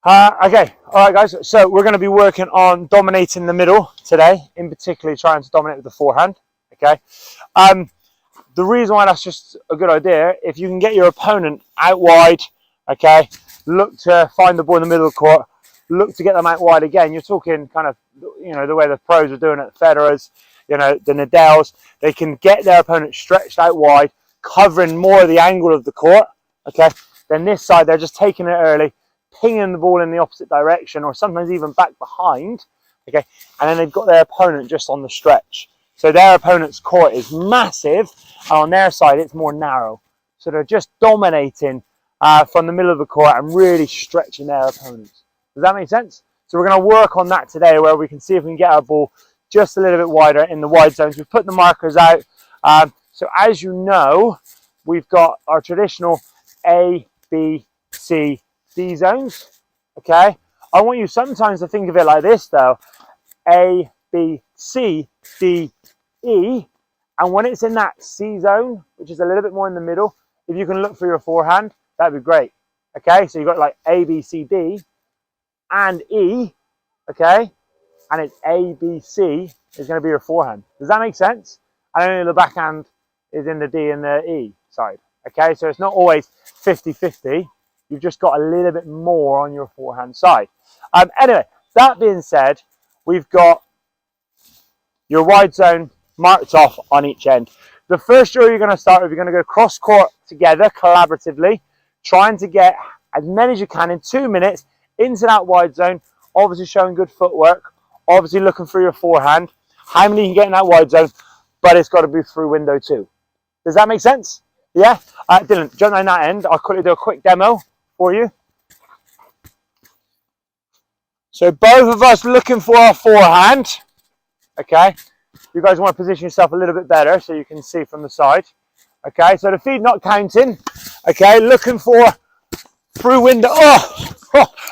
Okay, all right, guys. So we're going to be working on dominating the middle today, in particular trying to dominate with the forehand. Okay. The reason why that's just a good idea, if you can get your opponent out wide, okay, look to find the ball in the middle of the court, look to get them out wide again. You're talking kind of, you know, the way the pros are doing it, the Federers, you know, the Nadals. They can get their opponent stretched out wide, covering more of the angle of the court. Okay. Then this side, they're just taking it early, pinging the ball in the opposite direction, or sometimes even back behind, okay, and then they've got their opponent just on the stretch. So their opponent's court is massive, and on their side it's more narrow. So they're just dominating from the middle of the court and really stretching their opponents. Does that make sense? So we're going to work on that today, where we can see if we can get our ball just a little bit wider in the wide zones. We've put the markers out. So as you know, we've got our traditional A, B, C, D zones, okay? I want you sometimes to think of it like this though: A, B, C, D, E, and when it's in that C zone, which is a little bit more in the middle, if you can look for your forehand, that'd be great, okay? So you've got like A, B, C, D, and E, okay? And it's A, B, C is going to be your forehand. Does that make sense? And only the backhand is in the D and the E side, okay? So it's not always 50-50. You've just got a little bit more on your forehand side. Anyway, that being said, we've got your wide zone marked off on each end. The first drill you're going to start with, you're going to go cross court together collaboratively, trying to get as many as you can in 2 minutes into that wide zone, obviously showing good footwork, obviously looking for your forehand, how many you can get in that wide zone, but it's got to be through window 2. Does that make sense? Yeah? Dylan, jump down that end. I'll quickly do a quick demo for you. So both of us looking for our forehand, okay? You guys want to position yourself a little bit better so you can see from the side, okay? So the feet not counting, okay? Looking for through window,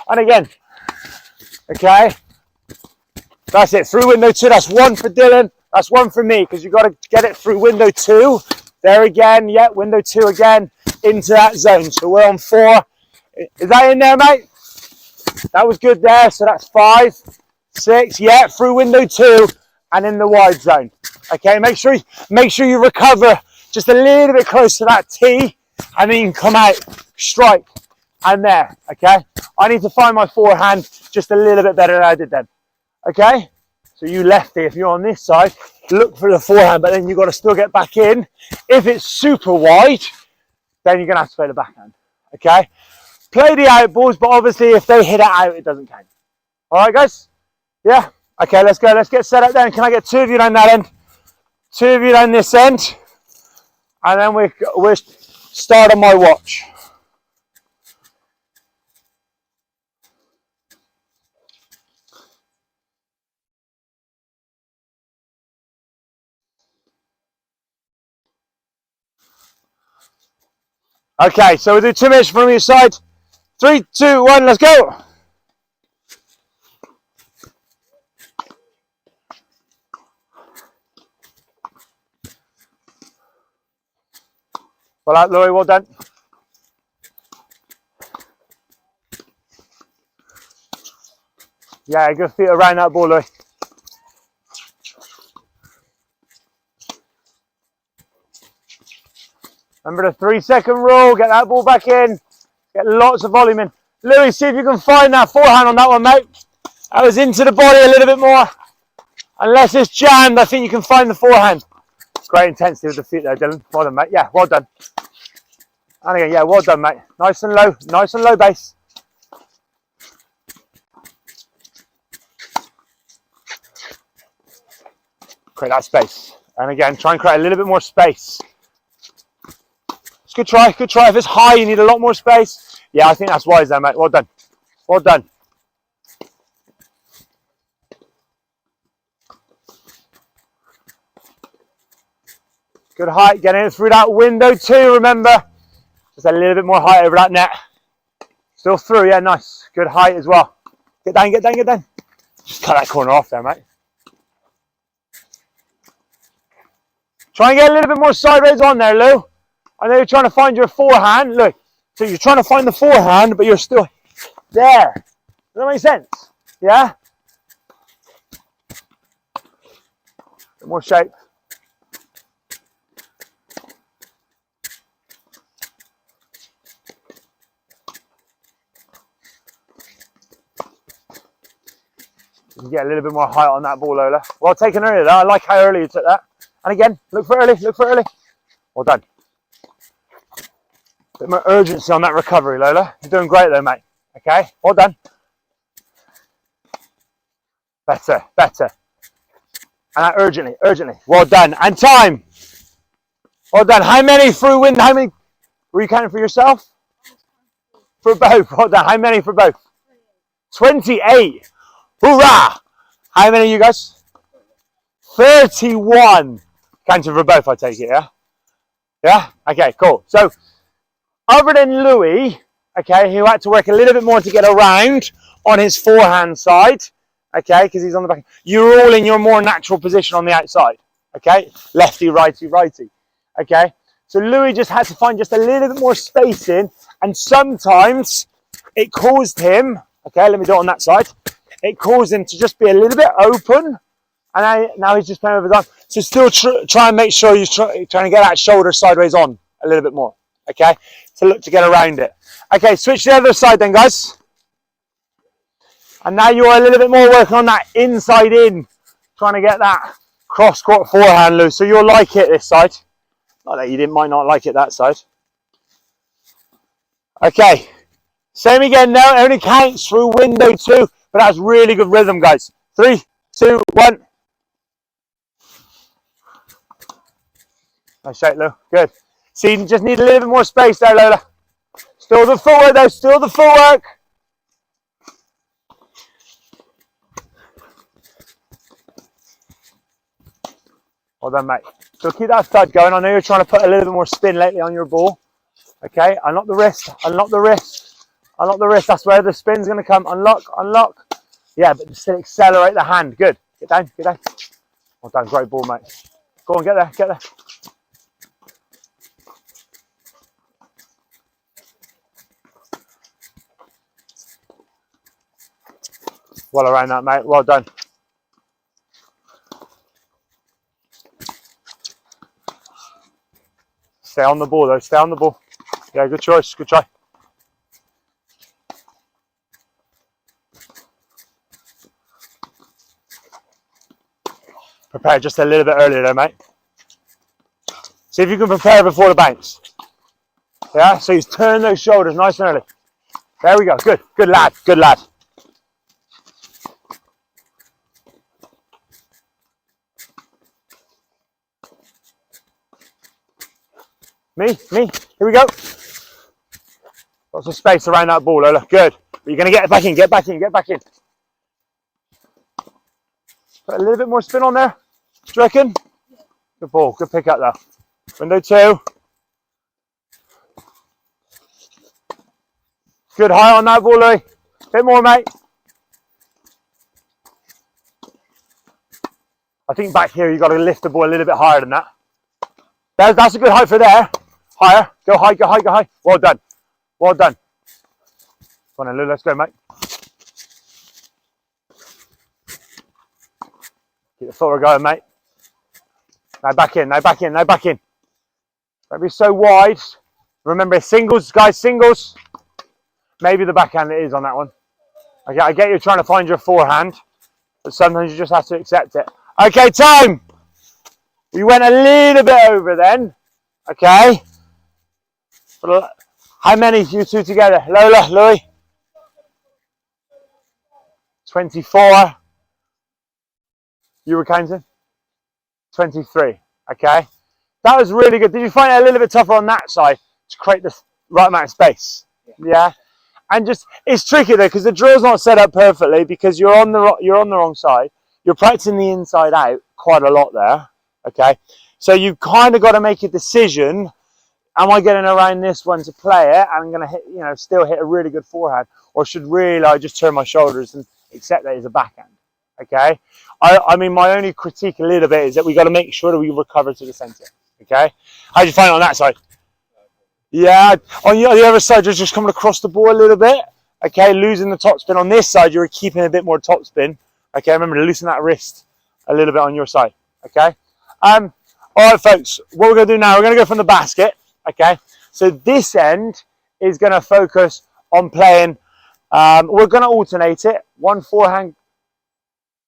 and again, okay? That's it, through window 2. That's 1 for Dylan, that's 1 for me, because you've got to get it through window 2. There again, yeah, window 2 again, into that zone. So we're on 4. Is that in there, mate? That was good there. So that's 5, 6. Yeah, through window 2 and in the wide zone. Okay, make sure you recover just a little bit close to that tee, and then you can come out, strike, and there. Okay, I need to find my forehand just a little bit better than I did then. Okay, so you lefty, if you're on this side, look for the forehand, but then you've got to still get back in. If it's super wide, then you're gonna have to play the backhand. Okay. Play the out balls, but obviously if they hit it out, it doesn't count. All right, guys? Yeah? Okay, let's go. Let's get set up then. Can I get 2 of you down that end? 2 of you down this end. And then we'll start on my watch. Okay, so we'll do 2 minutes from your side. 3, 2, 1, let's go. Well out, Louis, well done. Yeah, good feet around that ball, Louis. Remember the 3-second rule, get that ball back in, get lots of volume in. Louis, see if you can find that forehand on that one, mate. That was into the body a little bit more. Unless it's jammed, I think you can find the forehand. Great intensity with the feet there, Dylan. Well done, mate. Yeah, well done. And again, yeah, well done, mate. Nice and low base. Create that space. And again, try and create a little bit more space. It's good try, good try. If it's high, you need a lot more space. Yeah, I think that's wise there, mate. Well done. Well done. Good height, getting it through that window too, remember. Just a little bit more height over that net. Still through, yeah, nice. Good height as well. Get down, get down, get down. Just cut that corner off there, mate. Try and get a little bit more sideways on there, Lou. I know you're trying to find your forehand. Look, so you're trying to find the forehand, but you're still there. that make sense? Yeah? Bit more shape. You can get a little bit more height on that ball, Lola. Well taken earlier though. I like how early you took that. And again, look for early, look for early. Well done. Bit more urgency on that recovery, Lola. You're doing great though, mate. Okay, well done. Better, better. And that urgently, urgently. Well done. And time. Well done. How many through wind? How many were you counting for yourself? For both. Well done. How many for both? 28. Hoorah! How many of you guys? 31. Counting for both, I take it, yeah? Yeah? Okay, cool. So, other than Louis, okay, who had to work a little bit more to get around on his forehand side, okay, because he's on the back. You're all in your more natural position on the outside, okay? Lefty, righty, righty, okay? So Louis just had to find just a little bit more spacing, and sometimes it caused him, okay, let me do it on that side, it caused him to just be a little bit open, and now he's just playing over the arm. So still try and make sure you're trying to get that shoulder sideways on a little bit more, okay, to look to get around it. Okay, switch to the other side then, guys. And now you're a little bit more working on that inside in, trying to get that cross-court forehand loose. So you'll like it this side. Not that you might not like it that side. Okay, same again now. It only counts through window 2, but that's really good rhythm, guys. 3, 2, 1. Nice shake, Lou. Good. See, you just need a little bit more space there, Lola. Still the footwork though, still the footwork. Well done, mate. So keep that stud going. I know you're trying to put a little bit more spin lately on your ball. Okay, unlock the wrist, unlock the wrist, unlock the wrist. That's where the spin's going to come. Unlock, unlock. Yeah, but just accelerate the hand. Good. Get down, get down. Well done, great ball, mate. Go on, get there, get there. Well around that, mate. Well done. Stay on the ball, though. Stay on the ball. Yeah, good choice. Good try. Prepare just a little bit earlier, though, mate. See if you can prepare before the bounce. Yeah, so he's turning those shoulders nice and early. There we go. Good. Good lad. Good lad. Me, here we go. Lots of space around that ball, Lola. Good. But you're going to get it back in, get back in, get back in. Put a little bit more spin on there. Do you reckon? Good ball, good pick up there. Window 2. Good height on that ball, Louis. Bit more, mate. I think back here you've got to lift the ball a little bit higher than that. That's a good height for there. Higher. Go high, go high, go high. Well done. Well done. Come on then, Lou. Let's go, mate. Keep the footwork going, mate. Now back in, now back in, now back in. Don't be so wide. Remember, singles, guys, singles. Maybe the backhand it is on that one. Okay, I get you trying to find your forehand, but sometimes you just have to accept it. Okay, time. We went a little bit over then. Okay. How many you two together? Lola, Louis? 24. You were counting? 23. Okay. That was really good. Did you find it a little bit tougher on that side to create the right amount of space? Yeah. And just, it's tricky though, because the drill's not set up perfectly because you're on the wrong side. You're practicing the inside out quite a lot there. Okay. So you've kind of got to make a decision. Am I getting around this one to play it? And I'm going to hit, still hit a really good forehand, or should really I just turn my shoulders and accept that as a backhand? Okay. I mean, my only critique a little bit is that we got to make sure that we recover to the centre. Okay. How do you find it on that side? Yeah. On the other side, you're just coming across the ball a little bit. okay, losing the top spin on this side, you're keeping a bit more top spin. Okay, remember to loosen that wrist a little bit on your side. Okay. All right, folks. What we're going to do now, we're going to go from the basket. Okay. So this end is going to focus on playing. We're going to alternate it. One forehand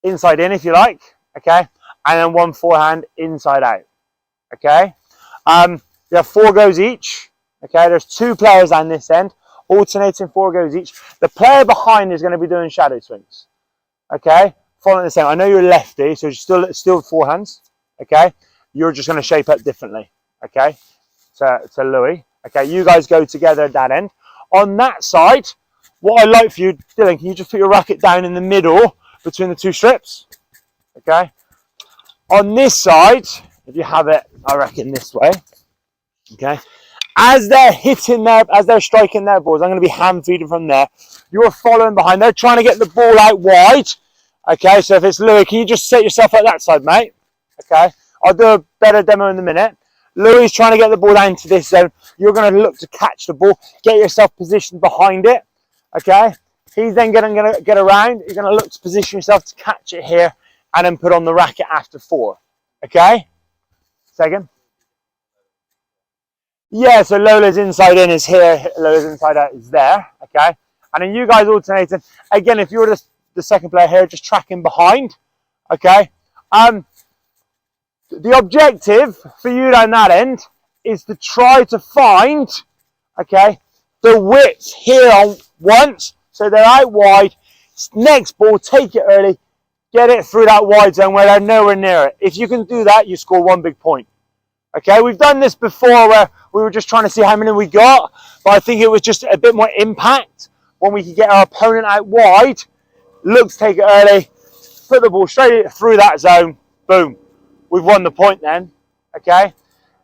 inside in, if you like. Okay, and then one forehand inside out. Okay. You have 4 goes each. Okay. There's 2 players on this end, alternating 4 goes each. The player behind is going to be doing shadow swings. Okay. Following the same. I know you're lefty, so you're still forehands. Okay. You're just going to shape up differently. Okay. To Louis. Okay. You guys go together at that end. On that side, what I'd like for you, Dylan, can you just put your racket down in the middle between the 2 strips? Okay. On this side, if you have it, I reckon this way. Okay. As they're hitting their, as they're striking their balls, I'm going to be hand feeding from there. You're following behind. They're trying to get the ball out wide. Okay. So if it's Louis, can you just set yourself at that side, mate? Okay. I'll do a better demo in a minute. Louis is trying to get the ball down to this zone. You're going to look to catch the ball, get yourself positioned behind it. Okay. He's then going to get around. You're going to look to position yourself to catch it here and then put on the racket after 4. Okay. Second. Yeah, so Lola's inside in is here, Lola's inside out is there, okay? And then you guys alternating. Again, if you're the second player here, just tracking behind, okay? The objective for you down that end is to try to find, okay, the width here on once, so they're out wide. Next ball, take it early, get it through that wide zone where they're nowhere near it. If you can do that, you score 1 big point. Okay, we've done this before where we were just trying to see how many we got, but I think it was just a bit more impact when we could get our opponent out wide. Look to take it early, put the ball straight through that zone, boom. We've won the point then, okay?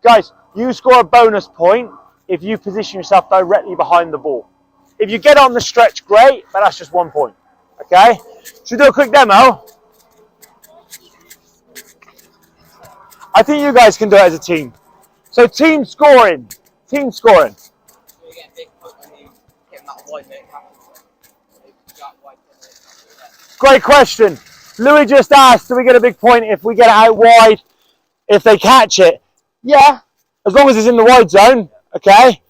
Guys, you score a bonus point if you position yourself directly behind the ball. If you get on the stretch, great, but that's just 1 point, okay? Should we do a quick demo? I think you guys can do it as a team. So team scoring. Team scoring. Great question. Louis just asked, do we get a big point if we get it out wide, if they catch it? Yeah, as long as it's in the wide zone, okay?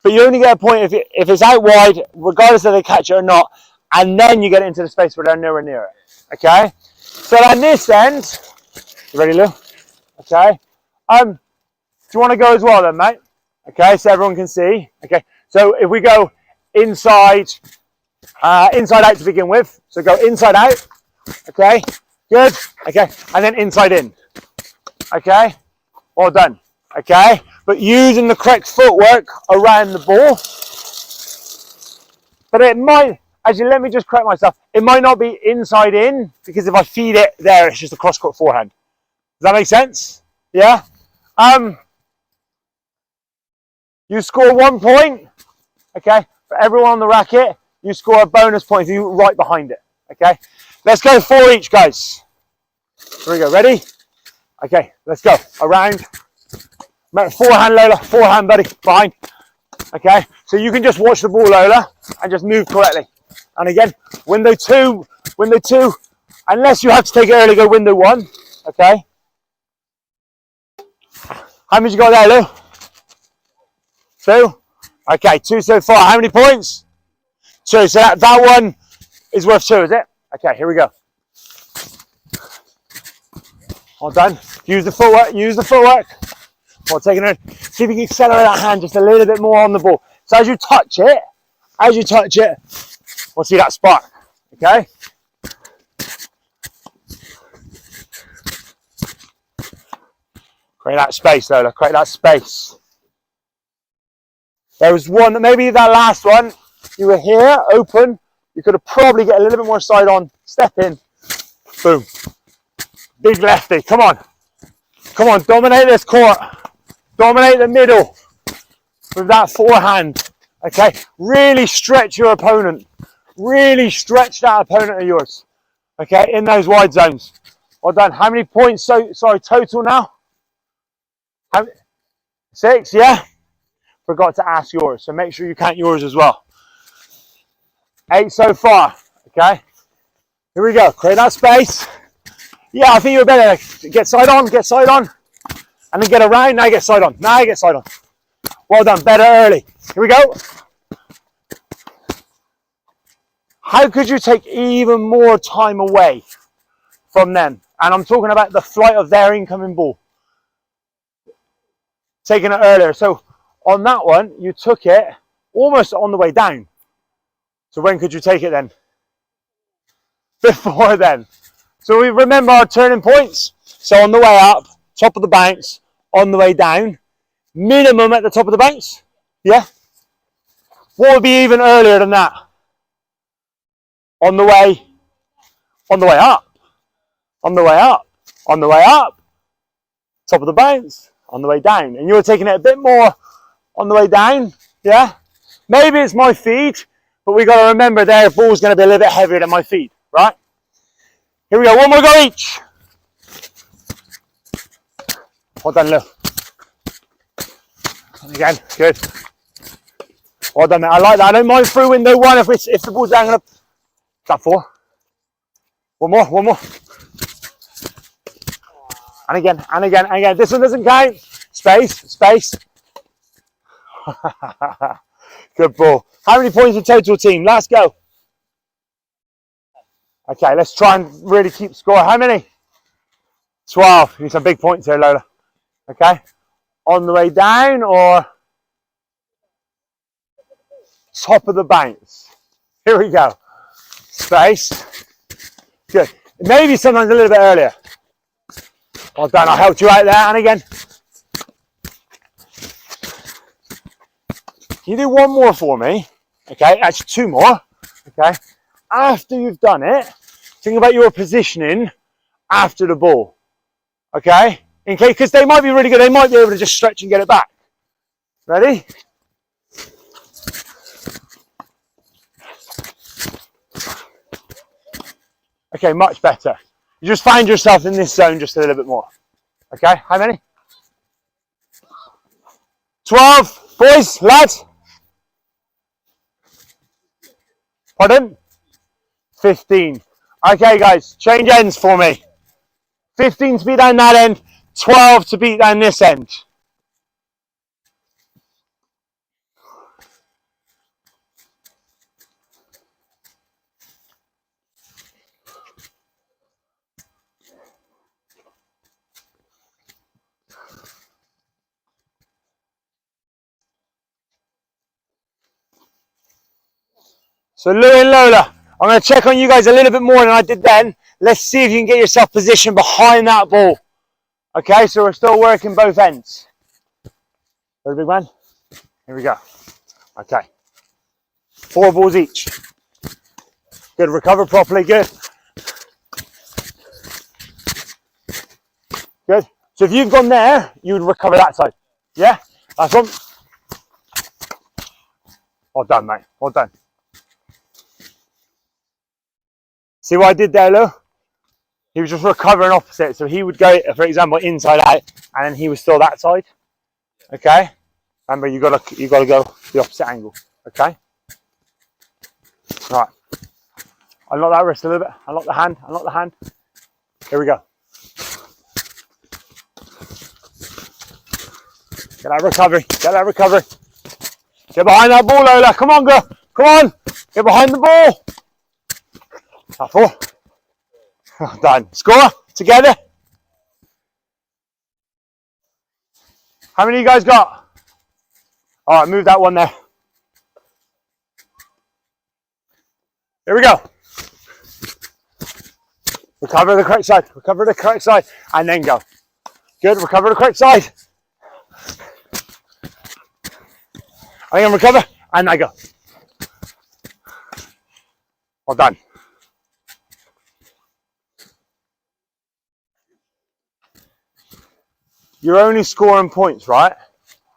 But you only get a point if it's out wide, regardless if they catch it or not, and then you get it into the space where they're nowhere near it, okay? So on this end, you ready, Lou? Okay. Do you want to go as well then, mate? Okay, so everyone can see. Okay. So if we go inside out to begin with. So go inside out. Okay. Good. Okay. And then inside in. Okay. All done. Okay. But using the correct footwork around the ball. But it might, actually, let me just correct myself. It might not be inside in because if I feed it there, it's just a cross-court forehand. Does that make sense? Yeah? You score 1 point, okay? For everyone on the racket, you score a bonus point if you're right behind it, okay? Let's go 4 each, guys. Here we go, ready? Okay, let's go. Around. Forehand, Lola. Forehand, buddy. Behind. Okay, so you can just watch the ball, Lola, and just move correctly. And again, window 2, unless you have to take it early, go window 1, okay? How many you got there, Lou? 2? Okay, 2 so far. How many points? 2. So that one is worth 2, is it? Okay, here we go. All done. Use the footwork. Use the footwork. Well, taking it. See if you can accelerate that hand just a little bit more on the ball. So as you touch it, we'll see that spark. Okay? Create that space, Lola. Create that space. There was one, maybe that last one, you were here, open. You could have probably get a little bit more side on. Step in. Boom. Big lefty. Come on. Come on. Dominate this court. Dominate the middle with that forehand. Okay. Really stretch your opponent. Really stretch that opponent of yours. Okay. In those wide zones. Well done. How many points? Total now? 6, yeah? Forgot to ask yours, so make sure you count yours as well. 8 so far. Okay. Here we go. Create that space. Yeah, I think you're better. Get side on, and then get around. Now get side on. Now get side on. Well done. Better early. Here we go. How could you take even more time away from them? And I'm talking about the flight of their incoming ball. Taking it earlier. So on that one, you took it almost on the way down. So when could you take it then? Before then. So we remember our turning points. So on the way up, top of the bounce, on the way down, minimum at the top of the bounce. Yeah? What would be even earlier than that? On the way up, on the way up, on the way up, top of the bounce, on the way down. And you're taking it a bit more on the way down, yeah? Maybe it's my feet, but we got to remember their ball's going to be a little bit heavier than my feet, right? Here we go, one more go each. Well done, Lou. And again, good. Well done, mate. I like that. I don't mind through window one if the ball's down. That 4. One more. And again, and again, and again. This one doesn't count. Space. Good ball. How many points in total, team? Let's go. Okay, let's try and really keep score. How many? 12. You need some big points here, Lola. Okay. On the way down or top of the bounce? Here we go. Space. Good. Maybe sometimes a little bit earlier. Well done. I helped you out there. And again. Can you do one more for me? Okay. Actually, 2 more. Okay. After you've done it, think about your positioning after the ball. Okay. In case, because they might be really good. They might be able to just stretch and get it back. Ready? Okay, much better. You just find yourself in this zone just a little bit more. Okay, how many? 12, boys, lads. Pardon? 15. Okay, guys, change ends for me. 15 to beat down that end, 12 to beat down this end. So Lou and Lola, I'm going to check on you guys a little bit more than I did then. Let's see if you can get yourself positioned behind that ball. Okay, so we're still working both ends. Ready, big man? Here we go. Okay. 4 balls each. Good, recover properly, good. Good. So if you've gone there, you would recover that side. Yeah? Last one. Well done, mate. Well done. See what I did there, Lou? He was just recovering opposite. So he would go, for example, inside out, and then he was still that side. Okay? Remember, you gotta go the opposite angle. Okay? Right. Unlock that wrist a little bit. Unlock the hand. Unlock the hand. Here we go. Get that recovery. Get that recovery. Get behind that ball, Lola. Come on, girl. Come on. Get behind the ball. That 4. Done. Score together. How many of you guys got? All right, move that one there. Here we go. Recover the correct side. Recover the correct side, and then go. Good. Recover the correct side. I can recover, and I go. Well done. You're only scoring points, right,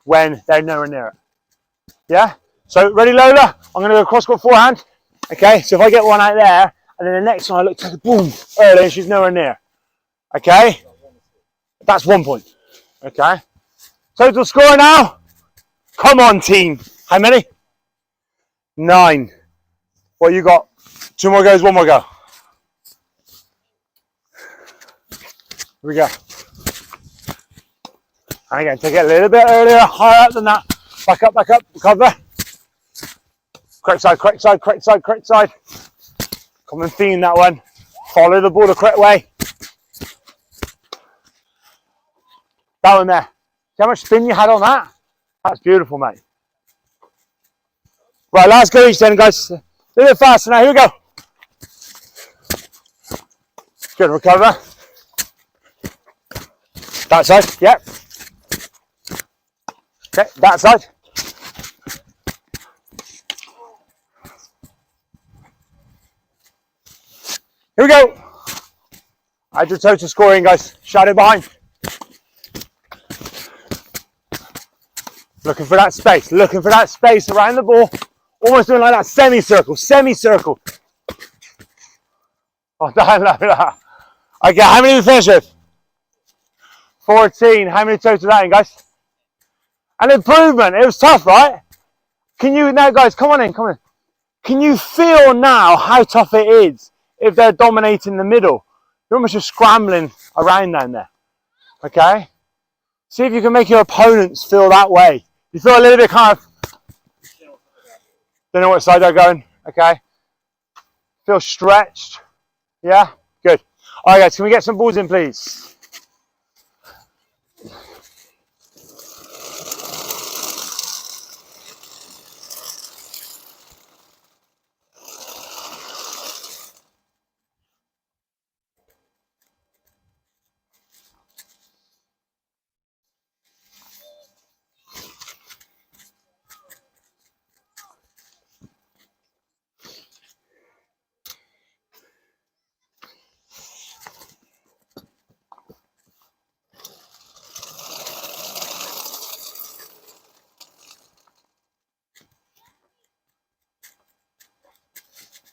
when they're nowhere near it. Yeah? So, ready, Lola? I'm going to go cross-court forehand. Okay, so if I get one out there, and then the next one I look, take a boom, early, and she's nowhere near. Okay? That's 1 point. Okay? Total score now? Come on, team. How many? 9. What you got? 2 more goes, 1 more go. Here we go. And again, take it a little bit earlier, higher up than that. Back up, cover. Correct side, correct side, correct side, correct side. Common theme, that one. Follow the ball the correct way. That one there. See how much spin you had on that? That's beautiful, mate. Right, last go each then, guys. A little bit faster now. Here we go. Good, recover. That side, yep. Okay, that side. Here we go. Add your total scoring, guys. Shadow behind. Looking for that space. Looking for that space around the ball. Almost doing like that semicircle. Semicircle. Oh, don't love that. Okay, how many did we finish with? 14. How many total that in, guys? An improvement. It was tough, right? Can you now, guys? Come on in. Come on in. Can you feel now how tough it is if they're dominating the middle? You're almost just scrambling around down there. Okay? See if you can make your opponents feel that way. You feel a little bit kind of, don't know what side they're going. Okay? Feel stretched. Yeah? Good. All right, guys, can we get some balls in, please?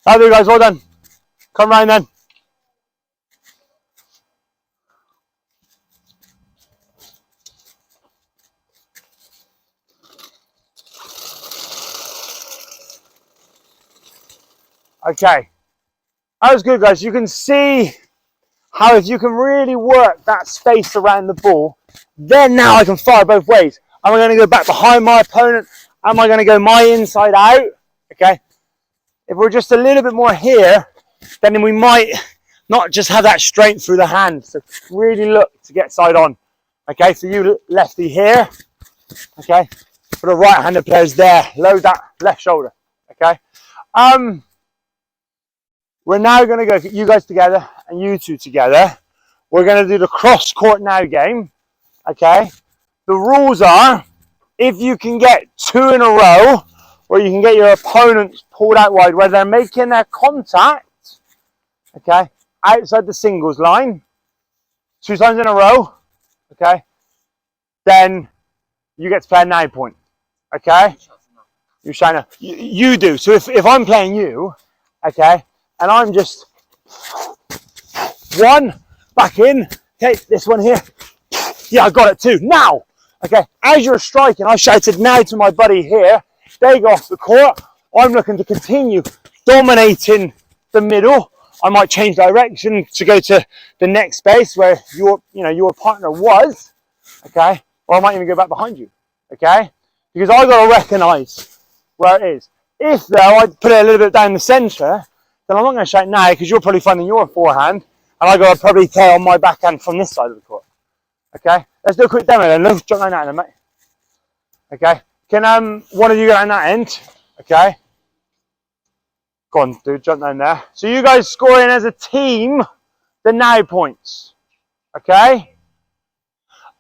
That'll do, guys, well done. Come round then. Okay, that was good, guys. You can see how if you can really work that space around the ball, then now I can fire both ways. Am I going to go back behind my opponent? Am I going to go my inside out? Okay. If we're just a little bit more here, then we might not just have that strength through the hand. So really look to get side on. Okay, so you lefty here. Okay, for the right-handed players there, load that left shoulder. Okay. We're now going to go, you guys together and you two together. We're going to do the cross court now game. Okay. The rules are, if you can get 2 in a row, or you can get your opponents pulled out wide, where they're making their contact, okay, outside the singles line, 2 times in a row, okay, then you get to play a 9 point, okay? You shine up. You do. So if I'm playing you, okay, and I'm just 1, back in, okay, this one here, yeah, I got it 2. Now, okay, as you're striking, I shouted now to my buddy here, they go off the court. I'm looking to continue dominating the middle. I might change direction to go to the next space where your partner was, okay? Or I might even go back behind you, okay? Because I've got to recognise where it is. If though I put it a little bit down the centre, then I'm not going to shout now because you're probably finding your forehand, and I've got to probably play on my backhand from this side of the court, okay? Let's do a quick demo then. Let's jump down that then, mate. Okay. Can one of you go down that end? Okay. Go on, dude, jump down there. So you guys scoring as a team the now points. Okay?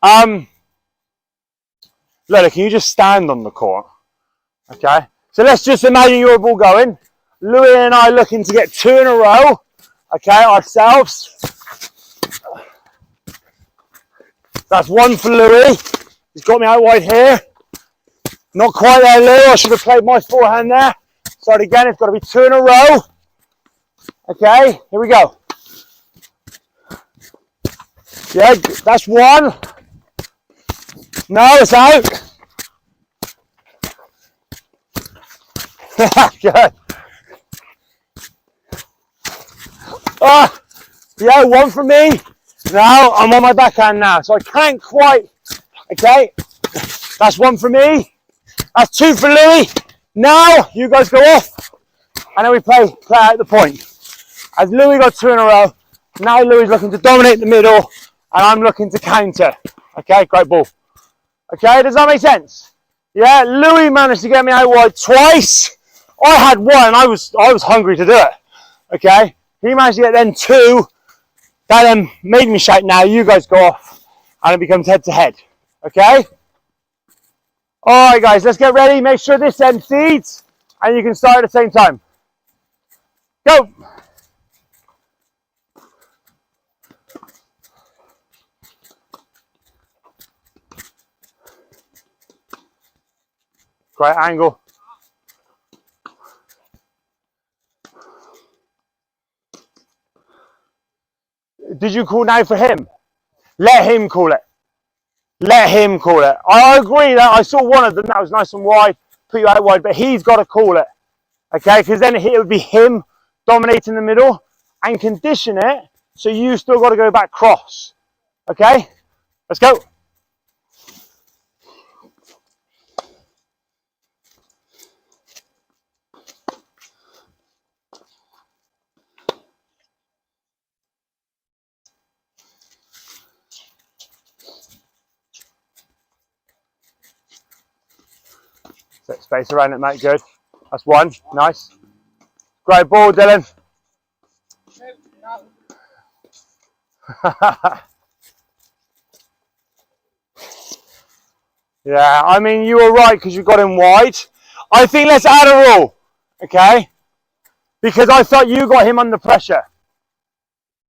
Lola, can you just stand on the court? Okay. So let's just imagine your ball going. Louis and I looking to get 2 in a row. Okay, ourselves. That's 1 for Louis. He's got me out wide here. Not quite there, Lou. I should have played my forehand there. Start again. It's got to be 2 in a row. Okay, here we go. Yeah, that's 1. No, it's out. Good. Ah, yeah, one for me. Now I'm on my backhand now, so I can't quite. Okay, that's one for me. That's two for Louis. Now you guys go off, and then we play out the point. As Louis got two in a row, now Louis looking to dominate the middle, and I'm looking to counter. Okay, great ball. Okay, does that make sense? Yeah, Louis managed to get me out wide twice. I had one, I was hungry to do it. Okay, he managed to get then two. That then made me shout, now you guys go off, and it becomes head to head. Okay? All right, guys, let's get ready. Make sure this end feeds, and you can start at the same time. Go. Great angle. Did you call now for him? Let him call it. Let him call it. I agree that I saw one of them that was nice and wide, put you out wide, but he's got to call it. Okay, because then it would be him dominating the middle and condition it so you still got to go back cross. Okay, let's go. Set space around it, mate. Good. That's one. Nice. Great ball, Dylan. Yeah, I mean, you were right because you got him wide. I think let's add a rule, okay? Because I thought you got him under pressure.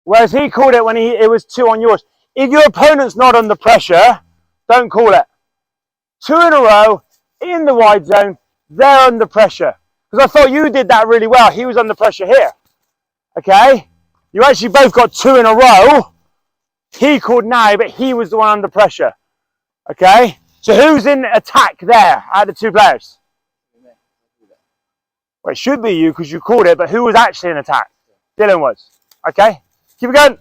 Whereas he called it when it was two on yours. If your opponent's not under pressure, don't call it. Two in a row, in the wide zone, they're under pressure. Because I thought you did that really well. He was under pressure here. Okay? You actually both got two in a row. He called now, but he was the one under pressure. Okay? So who's in attack there out of the two players? Well, it should be you because you called it, but who was actually in attack? Dylan was. Okay? Keep it going.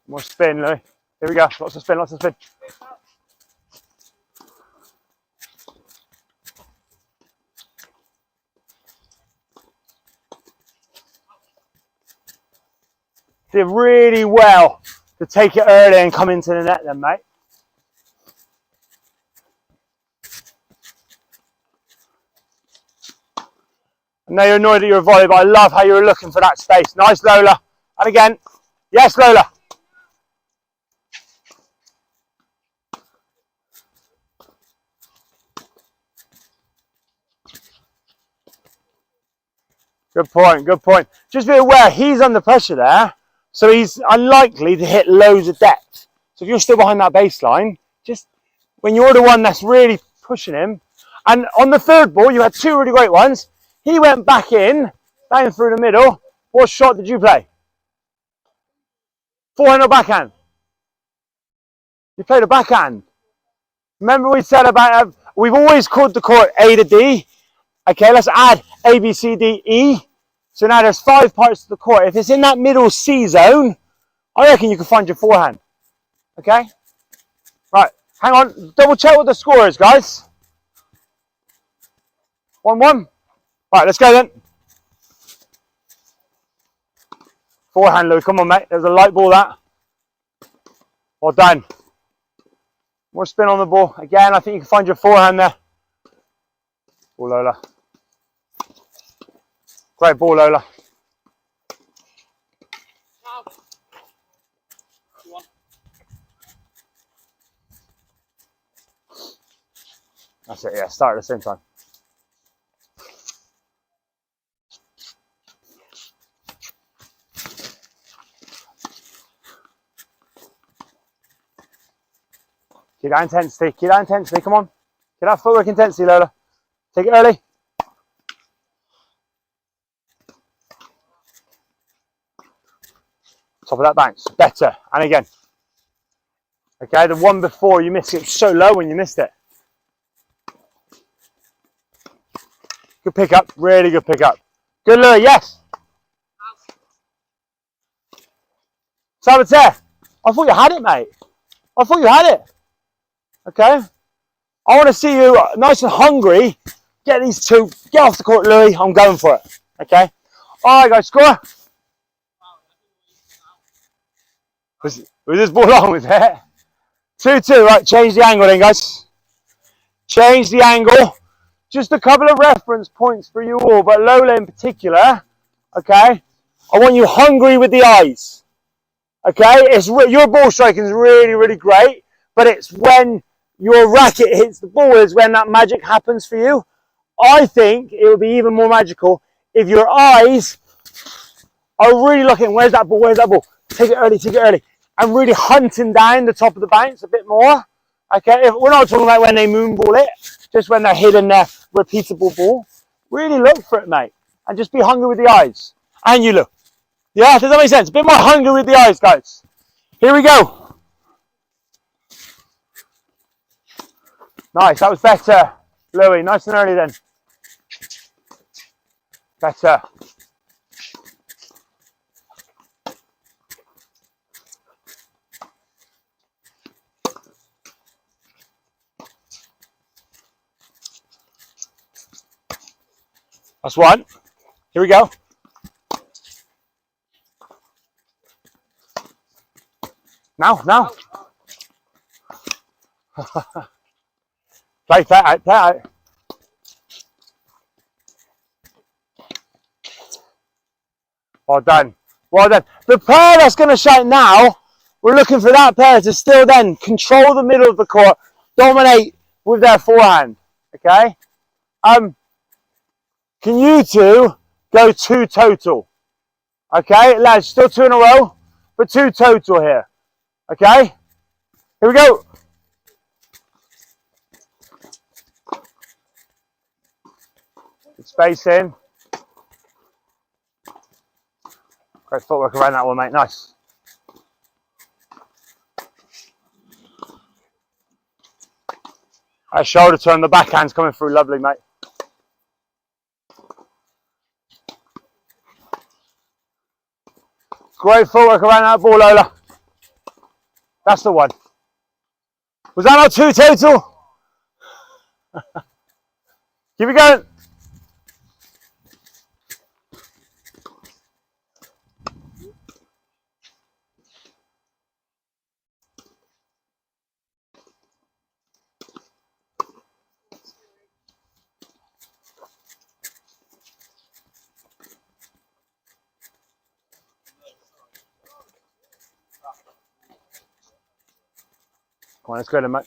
More spin, Louis. Here we go. Lots of spin, lots of spin. Did really well to take it early and come into the net then, mate. I know you're annoyed at your volley, but I love how you were looking for that space. Nice, Lola. And again. Yes, Lola. Good point, good point. Just be aware, he's under pressure there, so he's unlikely to hit loads of depth. So if you're still behind that baseline, just when you're the one that's really pushing him, and on the third ball, you had two really great ones. He went back in, down through the middle. What shot did you play? Forehand or backhand? You played a backhand. Remember we said about, we've always called the court A to D. Okay, let's add A, B, C, D, E. So now there's 5 parts to the court. If it's in that middle C zone, I reckon you can find your forehand. Okay? Right, hang on. Double check what the score is, guys. 1-1. Right, let's go then. Forehand, Louis. Come on, mate. There's a light ball, that. Well done. More spin on the ball. Again, I think you can find your forehand there. Ball, Lola. Great ball, Lola. That's it, yeah. Start at the same time. Keep that intensity. Keep that intensity. Come on. Get that footwork intensity, Lola. Take it early. Top of that bounce. Better. And again. Okay, the one before you missed it. It was so low when you missed it. Good pickup, really good pickup. Good, Louis, yes. Saboteur, I thought you had it, mate. I thought you had it. Okay. I want to see you nice and hungry. Get these two, get off the court, Louis. I'm going for it. Okay. All right, guys, score. Was this ball on with it? 2-2, right, change the angle then, guys. Change the angle. Just a couple of reference points for you all, but Lola in particular, okay? I want you hungry with the eyes, okay? Your ball striking is really, really great, but it's when your racket hits the ball is when that magic happens for you. I think it would be even more magical if your eyes are really looking, where's that ball, where's that ball? Take it early, and really hunting down the top of the bounce a bit more. Okay, if we're not talking about when they moonball it, just when they're hitting their repeatable ball. Really look for it, mate, and just be hungry with the eyes. And you look. Yeah, does that make sense? A bit more hungry with the eyes, guys. Here we go. Nice, that was better, Louis. Nice and early then. Better. That's one. Here we go. Now. Play out. Well done. The pair that's going to shout now, we're looking for that pair to still then control the middle of the court, dominate with their forehand. Okay? Can you two go 2 total? Okay, lads, still 2 in a row, but 2 total here. Okay? Here we go. Good space in. Great footwork around that one, mate. Nice. Nice shoulder turn. The backhand's coming through lovely, mate. Great footwork around that ball, Lola. That's the one. Was that not 2 total? Keep it going. Come on, let's go then, mate.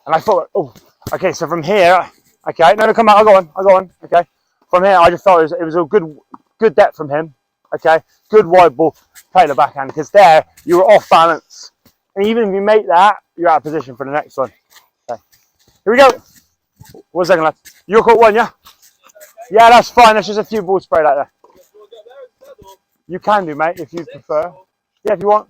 And I thought, oh, okay, so from here, okay, no, come on, I'll go on, okay. From here, I just thought it was a good depth from him, okay. Good wide ball, play the backhand, because there, you were off balance. And even if you make that, you're out of position for the next one. Okay, here we go. 1 second, lad. You're caught 1, yeah? Yeah, that's fine, that's just a few balls sprayed out there. You can do, mate, if you prefer. Yeah, if you want.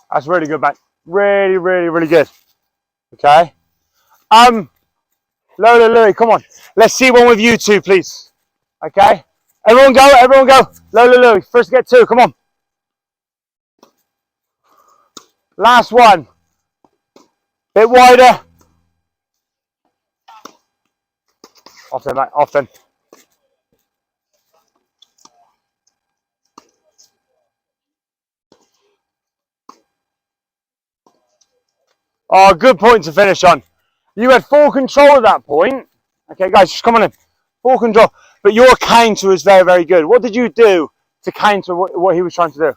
That's really good, mate. Really, really, really good. Okay. Lola, Louis, come on. Let's see one with you two, please. Okay. Everyone go. Lola, Louis, first to get 2, come on. Last one. Bit wider. Off then, mate, off then. Oh, good point to finish on. You had full control at that point. Okay, guys, just come on in. Full control. But your counter was very, very good. What did you do to counter what he was trying to do?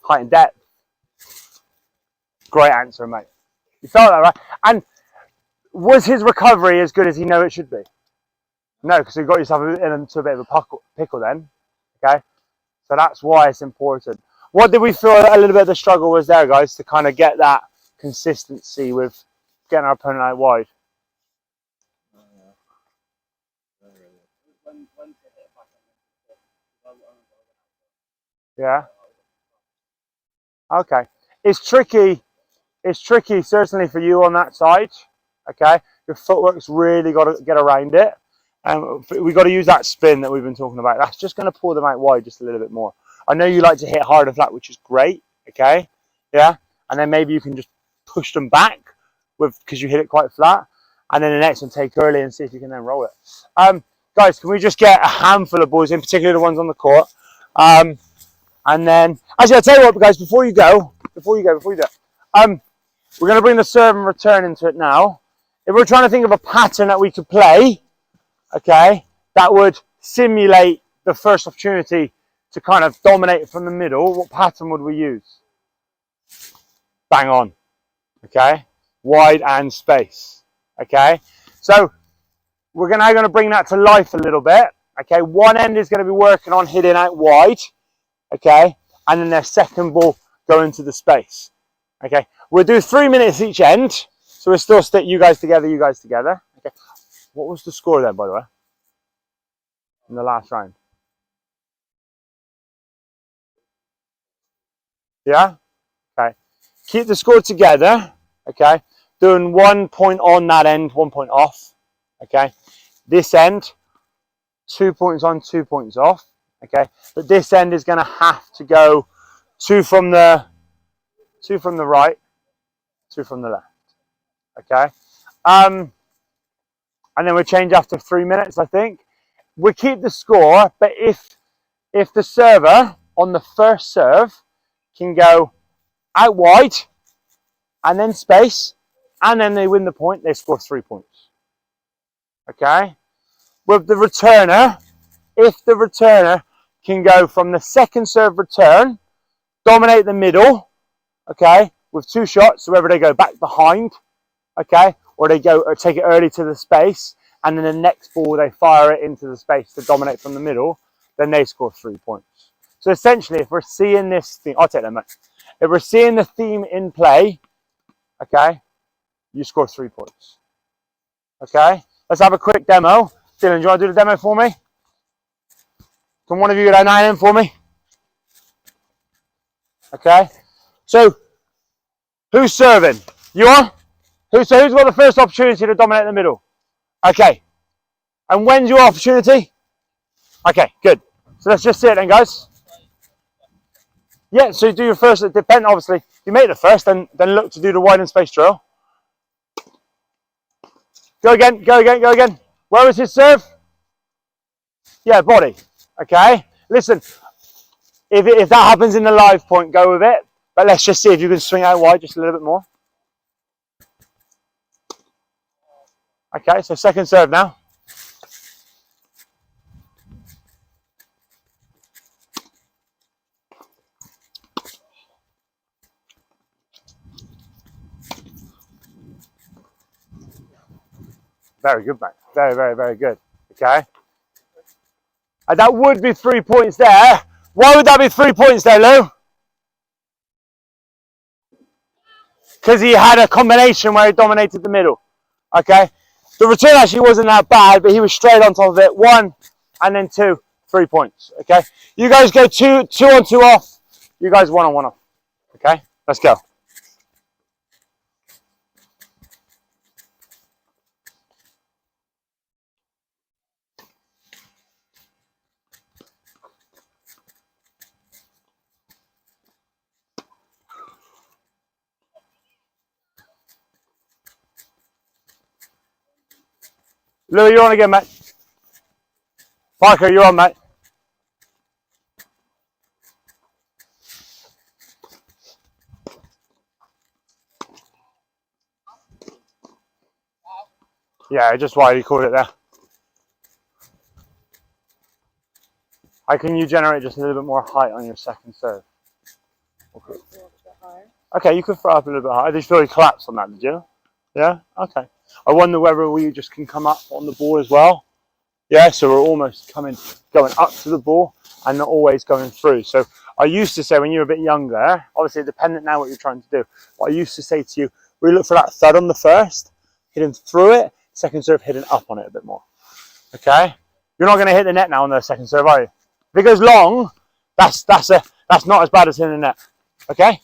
Height and depth. Great answer, mate. You felt that, right? And Was his recovery as good as he know it should be? No, because you got yourself into a bit of a pickle then. Okay, so that's why it's important. What did we feel a little bit of the struggle was there, guys, to kind of get that consistency with getting our opponent out wide? Yeah. Okay. It's tricky. It's tricky, certainly for you on that side. Okay. Your footwork's really got to get around it. And we've got to use that spin that we've been talking about. That's just going to pull them out wide just a little bit more. I know you like to hit hard and flat, which is great. Okay. Yeah. And then maybe you can just push them back because you hit it quite flat. And then the next one, take early and see if you can then roll it. Guys, can we just get a handful of balls, in particular the ones on the court? And then, actually, I'll tell you what, guys, before you go, we're going to bring the serve and return into it now. If we're trying to think of a pattern that we could play, okay, that would simulate the first opportunity to kind of dominate from the middle, what pattern would we use? Bang on, okay? Wide and space, okay? So we're now going to bring that to life a little bit, okay? One end is going to be working on hitting out wide, okay? And then their second ball going to the space, okay? We'll do 3 minutes each end, so we'll still stick you guys together, okay? What was the score then, by the way, in the last round? Yeah? Okay. Keep the score together, okay? Doing 1 point on that end, 1 point off, okay? This end, 2 points on, 2 points off, okay? But this end is going to have to go two from the right, 2 from the left, okay? And then we'll change after 3 minutes, I think. We'll keep the score, but if the server on the first serve can go out wide and then space, and then they win the point, they score 3 points. Okay? With the returner, if the returner can go from the second serve return, dominate the middle, okay, with 2 shots, so whether they go back behind, okay, or they go or take it early to the space, and then the next ball they fire it into the space to dominate from the middle, then they score 3 points. So essentially, if we're seeing this theme, I'll take that, mate. If we're seeing the theme in play, okay, you score 3 points. Okay, let's have a quick demo. Dylan, do you want to do the demo for me? Can one of you go down 9 in for me? Okay, so who's serving? You are? Who's got the first opportunity to dominate the middle? Okay, and when's your opportunity? Okay, good. So let's just see it then, guys. Yeah, so you do your first, it depends, obviously. If you make the first, then look to do the wide and space drill. Go again, go again, go again. Where was his serve? Yeah, body. Okay, listen, if that happens in the live point, go with it. But let's just see if you can swing out wide just a little bit more. Okay, so second serve now. Very good, mate. Very, very, very good. Okay. And that would be 3 points there. Why would that be 3 points there, Lou? Because he had a combination where he dominated the middle. Okay. The return actually wasn't that bad, but he was straight on top of it. 1 and then 2, 3 points. Okay. You guys go 2 on 2 off. You guys 1 on 1 off. Okay. Let's go. Lou, you're on again, mate. Parker, you're on, mate. Yeah, just why you called it there. How can you generate just a little bit more height on your second serve? Okay, you could throw up a little bit higher. Did you feel you collapsed on that, did you? Yeah, okay. I wonder whether we just can come up on the ball as well. Yeah, so we're almost going up to the ball and not always going through. So I used to say when you were a bit younger, obviously dependent now what you're trying to do, but I used to say to you, we look for that thud on the first, hitting through it, second serve hitting up on it a bit more. Okay? You're not going to hit the net now on the second serve, are you? If it goes long, that's not as bad as hitting the net. Okay?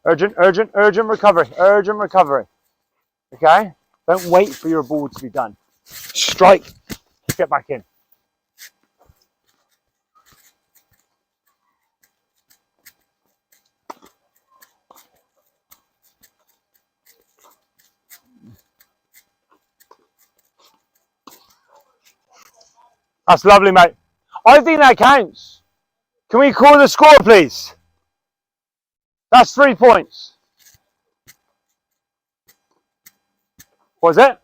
Urgent, urgent, urgent recovery. Urgent recovery. Okay? Don't wait for your ball to be done. Strike. Get back in. That's lovely, mate. I think that counts. Can we call the score, please? That's 3 points. Was it?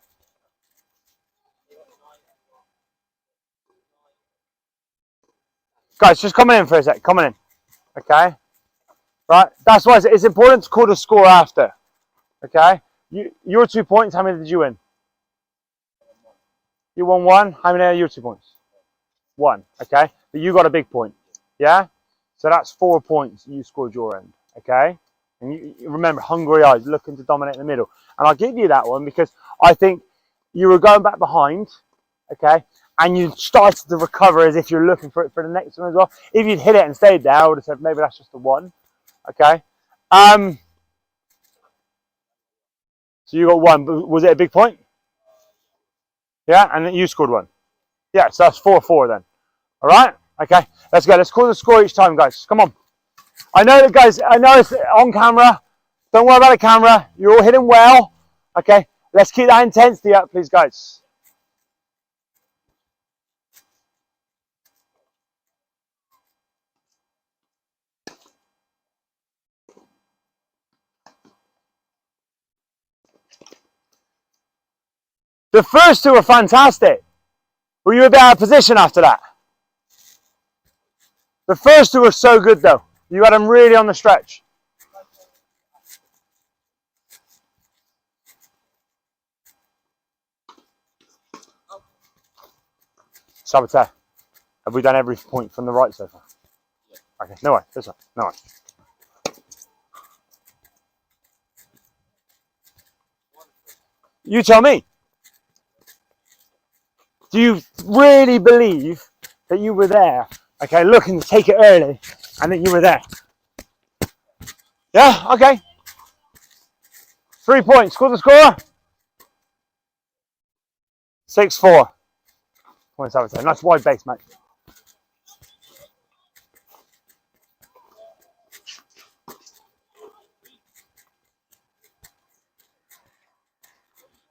Guys, just coming in for a sec. Coming in. Okay? Right? That's why it's important to call the score after. Okay? Your 2 points, how many did you win? You won 1. How many are your 2 points? 1. Okay? But you got a big point. Yeah? So that's 4 points you scored your end. Okay? And you remember, hungry eyes, looking to dominate in the middle. And I'll give you that one because I think you were going back behind, okay, and you started to recover as if you're looking for it for the next one as well. If you'd hit it and stayed there, I would have said maybe that's just a 1, okay. So you got 1, but was it a big point? Yeah, and then you scored 1. Yeah, so that's 4-4 then. All right, okay, let's go. Let's call the score each time, guys. Come on. I know that, guys. I know it's on camera. Don't worry about the camera. You're all hitting well. Okay, let's keep that intensity up, please, guys. The first 2 were fantastic. Were you a bit out of position after that? The first 2 were so good, though. You had them really on the stretch. Saboteur, have we done every point from the right so far? Okay, no way. This one. No way. You tell me. Do you really believe that you were there, okay, looking to take it early, and that you were there? Yeah, okay. 3 points. Score the score. 6-4. Points, Saboteur. Nice wide base, mate.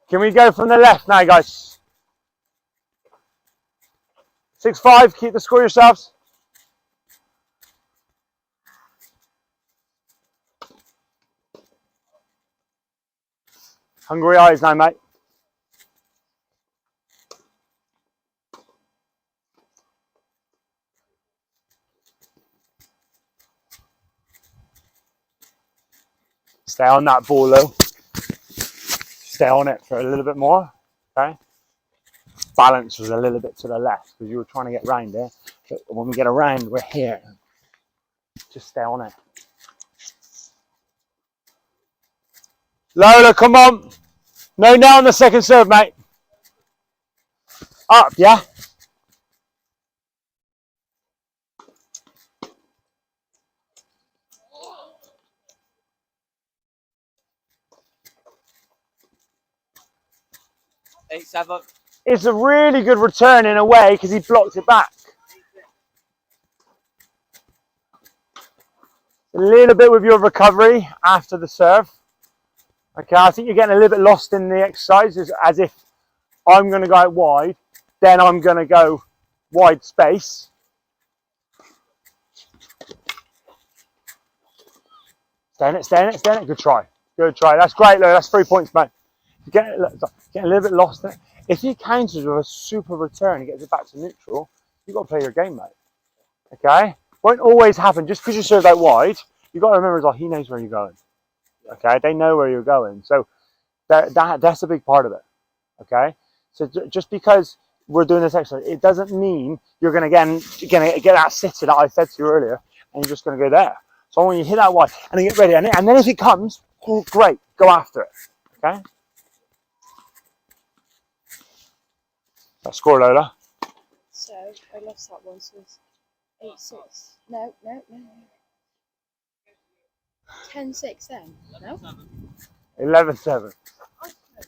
Can we go from the left now, guys? 6-5. Keep the score yourselves. Hungry eyes now, mate. Stay on that ball, though. Stay on it for a little bit more. Okay. Balance was a little bit to the left because you were trying to get round there. But when we get around, we're here. Just stay on it. Lola, come on. No, now on the second serve, mate. Up, yeah? It's a really good return in a way because he blocked it back. A little bit with your recovery after the serve. Okay, I think you're getting a little bit lost in the exercise, as if I'm going to go out wide, then I'm going to go wide space. Stay in it, stay in it, stay in it. Good try. Good try. That's great, Lou. That's 3 points, mate. Getting a little bit lost there. If he counters with a super return and gets it back to neutral, you've got to play your game, mate. Okay? Won't always happen just because you serve out wide. You've got to remember as well, he knows where you're going. Okay? They know where you're going. So that's a big part of it. Okay? So just because we're doing this exercise, it doesn't mean you're going to get that sitter that I said to you earlier, and you're just going to go there. So when you hit that wide, and then get ready, and then if it comes, oh, great, go after it. Okay? That score, Lola. So I lost that one, so it's 8-6. No. 10-6 then. No? 11-7.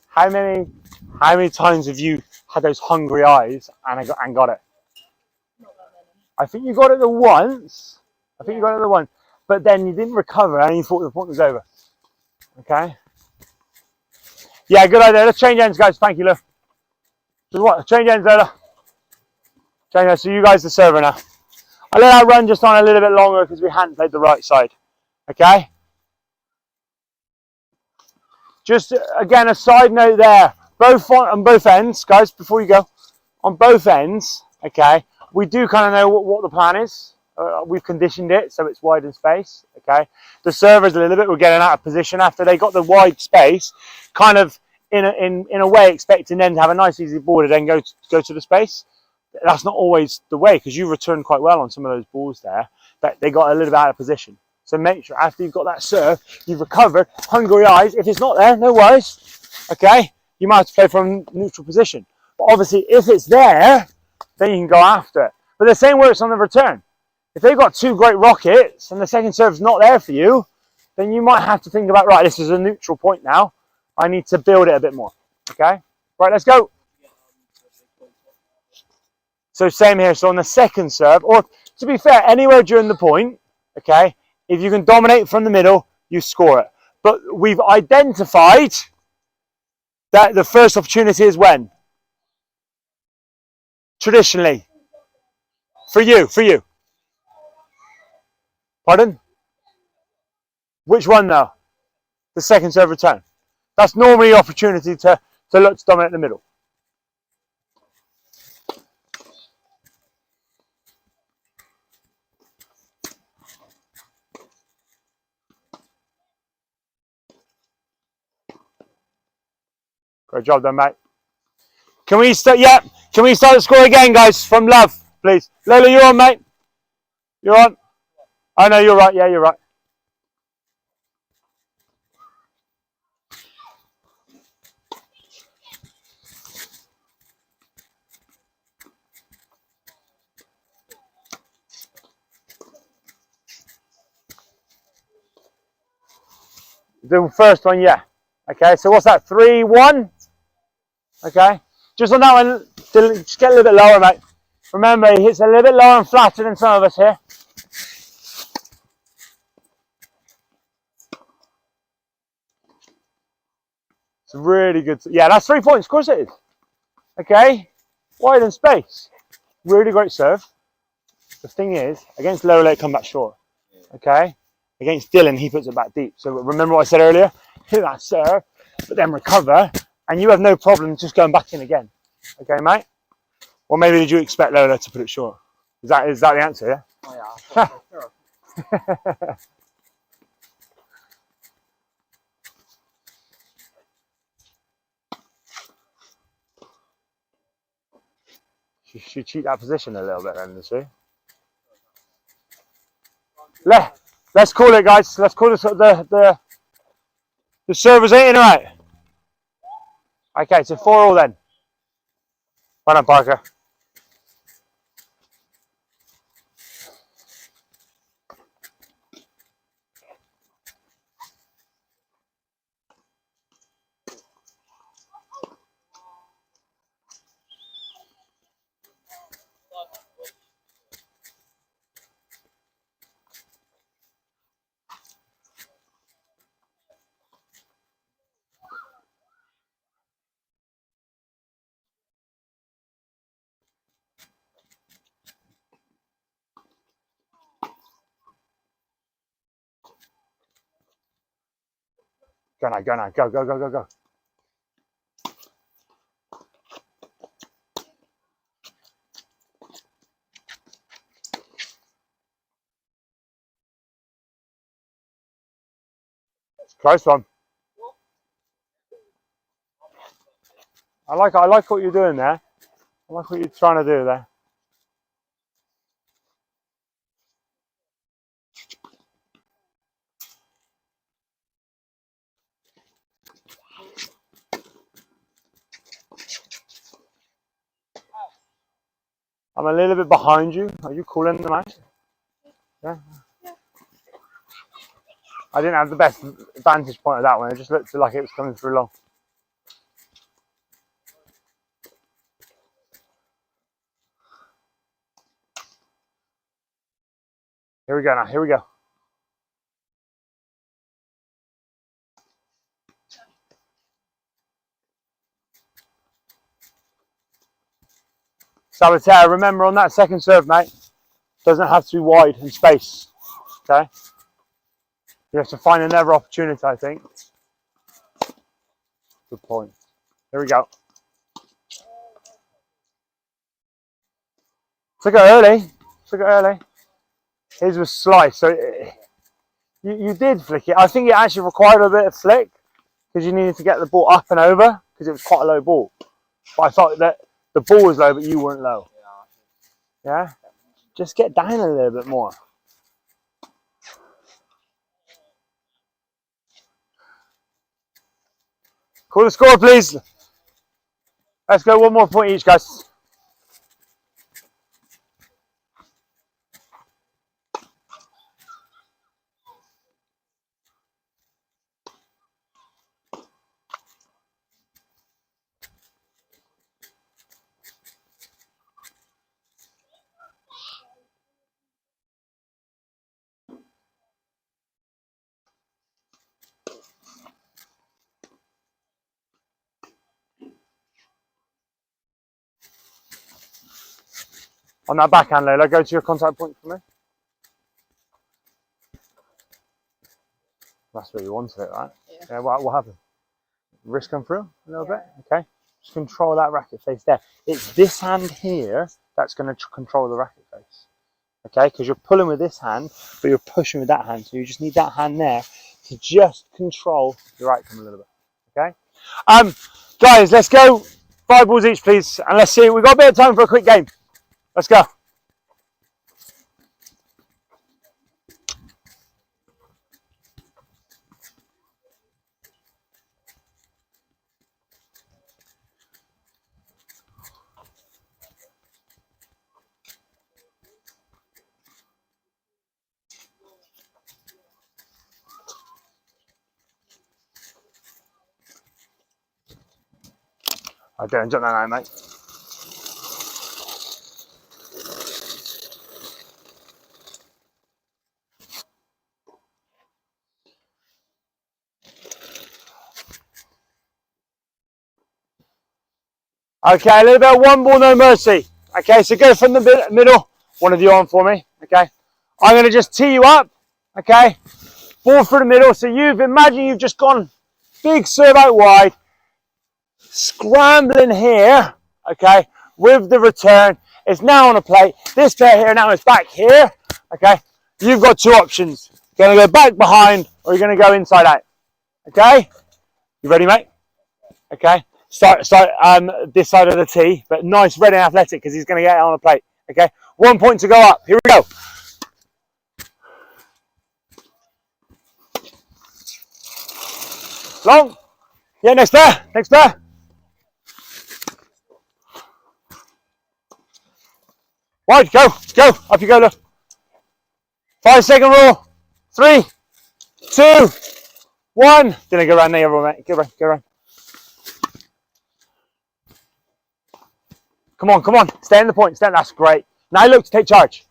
How many times have you had those hungry eyes and got it? Not that many. I think you got it the once. You got it the once, but then you didn't recover and you thought the point was over. Okay. Yeah, good idea. Let's change ends, guys. Thank you, Lou. Just what? Change ends, Lola. Change ends. So you guys the server now. I let that run just on a little bit longer because we hadn't played the right side. Okay. Just again, a side note there. On both ends, guys. Before you go, on both ends. Okay. We do kind of know what the plan is. We've conditioned it so it's wide in space. Okay. The servers a little bit were getting out of position after they got the wide space, kind of in a way expecting them to have a nice easy ball to then go to the space. That's not always the way because you returned quite well on some of those balls there, but they got a little bit out of position. So make sure after you've got that serve, you've recovered. Hungry eyes. If it's not there, no worries. Okay, you might have to play from neutral position. But obviously, if it's there, then you can go after it. But the same works on the return. If they've got two great rockets and the second serve's not there for you, then you might have to think about, right, this is a neutral point now. I need to build it a bit more. Okay, right, let's go. So same here. So on the second serve, or to be fair, anywhere during the point, okay, if you can dominate from the middle, you score it. But we've identified that the first opportunity is when? Traditionally. For you. Pardon? Which one though? The second serve return. That's normally the opportunity to look to dominate the middle. Great job done, mate. Can we start? Yeah. Can we start the score again, guys? From Love, please. Lola, you're on, mate. You're on. Oh no, you're right. Yeah, you're right. The first one, yeah. Okay, so what's that? 3-1. Okay, just on that one, just get a little bit lower, mate. Remember, he hits a little bit lower and flatter than some of us here. It's really good. Yeah, that's 3 points. Of course it is. Okay, wide in space. Really great serve. The thing is, against lower leg, come back short. Okay, against Dylan, he puts it back deep. So remember what I said earlier? Hit that serve, but then recover, and you have no problem just going back in again. Okay, mate? Or maybe did you expect Lola to put it short? Is that the answer, yeah? Oh yeah. She cheat that position a little bit then, does she? Let's call it, guys. Let's call it the server's 8 in, right? Okay, so 4-all then. Well done, Parker. Go now, go. Close one. I like what you're doing there. I like what you're trying to do there. I'm a little bit behind you. Are you calling the match? Yeah. I didn't have the best vantage point of that one. It just looked like it was coming through long. Here we go now. Here we go. Saboteur, remember on that second serve, mate, doesn't have to be wide in space. Okay? You have to find another opportunity, I think. Good point. Here we go. Took it early. Took it early. His was sliced, so you did flick it. I think it actually required a bit of flick because you needed to get the ball up and over because it was quite a low ball. But I thought that the ball was low, but you weren't low. Yeah? Just get down a little bit more. Call the score, please. Let's go 1 more point each, guys. On that backhand, Lola, go to your contact point for me. That's what you wanted it, right? Yeah, what happened? Wrist come through a little bit? Okay. Just control that racket face there. It's this hand here that's going to control the racket face. Okay? Because you're pulling with this hand, but you're pushing with that hand. So you just need that hand there to just control your outcome a little bit. Okay? Guys, let's go 5 balls each, please. And let's see. We've got a bit of time for a quick game. Let's go. Okay, jump that now, mate. Okay, a little bit of 1 ball, no mercy. Okay, so go from the middle. One of you on for me. Okay, I'm going to just tee you up. Okay, ball through the middle. So imagine you've just gone big serve out wide, scrambling here. Okay, with the return, it's now on a plate. This player here now is back here. Okay, you've got 2 options. You're going to go back behind, or you're going to go inside out. Okay, you ready, mate? Okay. Start this side of the tee, but nice, ready and athletic because he's going to get it on a plate. Okay, 1 point to go up. Here we go. Long. Yeah, next there. Next there. Wide. Go. Go. Up you go. Look. 5-second rule. 3, 2, 1. Didn't go around there, everyone, mate. Go around. Go around. Come on, come on. Stay in the point. Stay. That's great. Now look to take charge.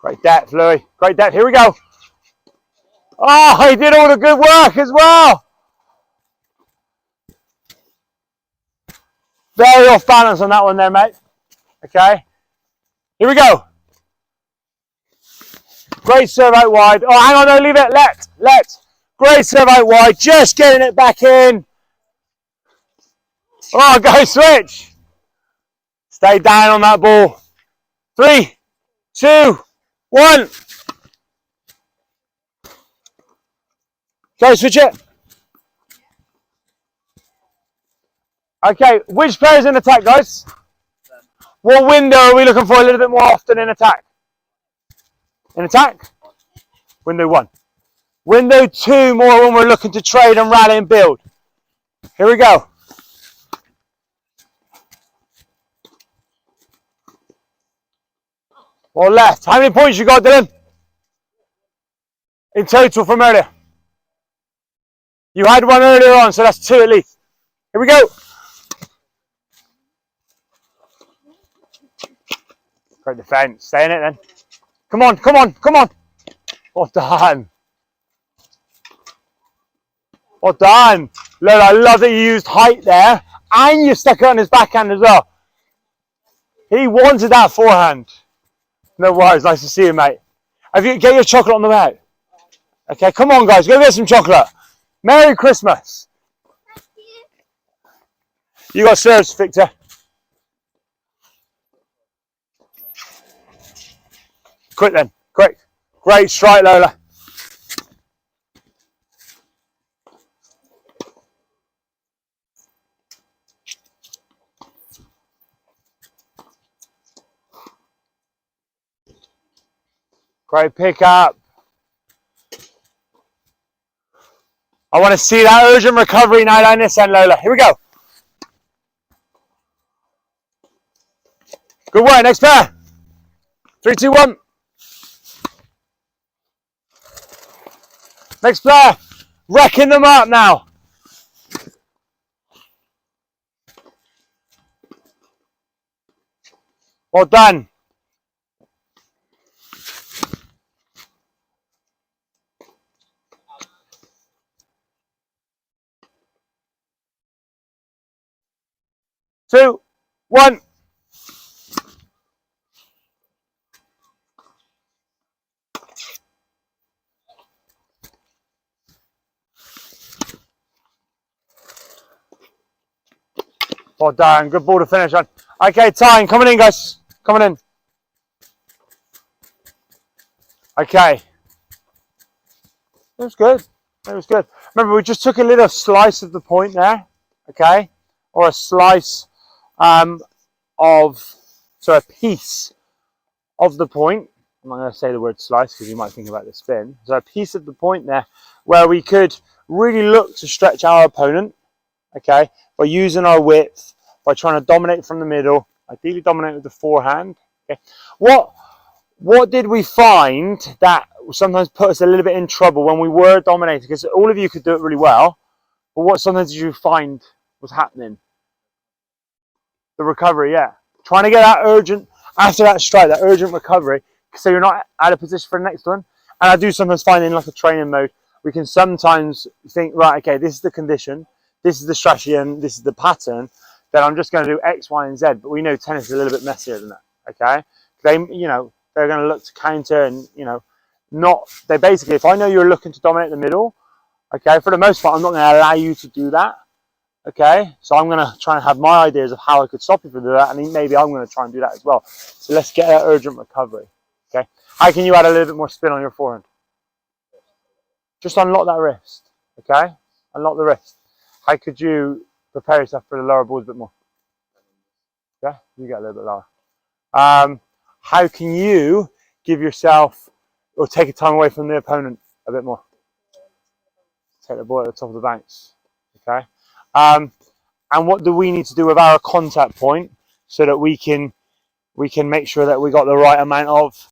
Great depth, Louis. Great depth. Here we go. Oh, he did all the good work as well. Very off balance on that one there, mate. Okay. Here we go. Great serve out wide. Oh, hang on, no, leave it. Let. Great serve out wide. Just getting it back in. Oh, go switch. Stay down on that ball. 3, 2, 1. Go, switch it. Okay, which player's in attack, guys? What window are we looking for a little bit more often in attack? In attack? Window 1. Window 2 more when we're looking to trade and rally and build. Here we go. Or left. How many points you got, Dylan? In total from earlier. You had one earlier on, so that's 2 at least. Here we go. Great defence. Stay in it then. Come on, come on, come on. Well done. Well done. Look, I love that you used height there and you stuck it on his backhand as well. He wanted that forehand. No worries. Nice to see you, mate. Get your chocolate on the way out. Okay, come on, guys. Go get some chocolate. Merry Christmas. You got serves, Victor. Quick then, quick. Great strike, Lola. Great pick up. I want to see that urgent recovery now down this end, Lola. Here we go. Good work, next pair. 3, 2, 1. Next player, wrecking them up now. Well done. Two, 1. Well done. Good ball to finish on. Okay, time. Coming in, guys. Coming in. Okay. It was good. It was good. Remember, we just took a little slice of the point there. Okay. Or a slice a piece of the point. I'm not going to say the word slice because you might think about the spin. So a piece of the point there where we could really look to stretch our opponent. Okay, by using our width, by trying to dominate from the middle, ideally dominate with the forehand. Okay, what did we find that sometimes put us a little bit in trouble when we were dominating? Because all of you could do it really well, but what sometimes did you find was happening? The recovery, yeah. Trying to get that urgent, after that strike, that urgent recovery, so you're not out of position for the next one. And I do sometimes find in like a training mode, we can sometimes think, right, okay, this is the condition, this is the strategy, and this is the pattern, then I'm just going to do X, Y, and Z. But we know tennis is a little bit messier than that, okay? They're going to look to counter and, they basically, if I know you're looking to dominate the middle, okay, for the most part, I'm not going to allow you to do that, okay? So I'm going to try and have my ideas of how I could stop you from doing that, and maybe I'm going to try and do that as well. So let's get that urgent recovery, okay? How can you add a little bit more spin on your forehand? Just unlock that wrist, okay? Unlock the wrist. How could you prepare yourself for the lower balls a bit more? Yeah, you get a little bit lower. How can you give yourself or take a time away from the opponent a bit more? Take the ball at the top of the bounce, okay? And what do we need to do with our contact point so that we can make sure that we got the right amount of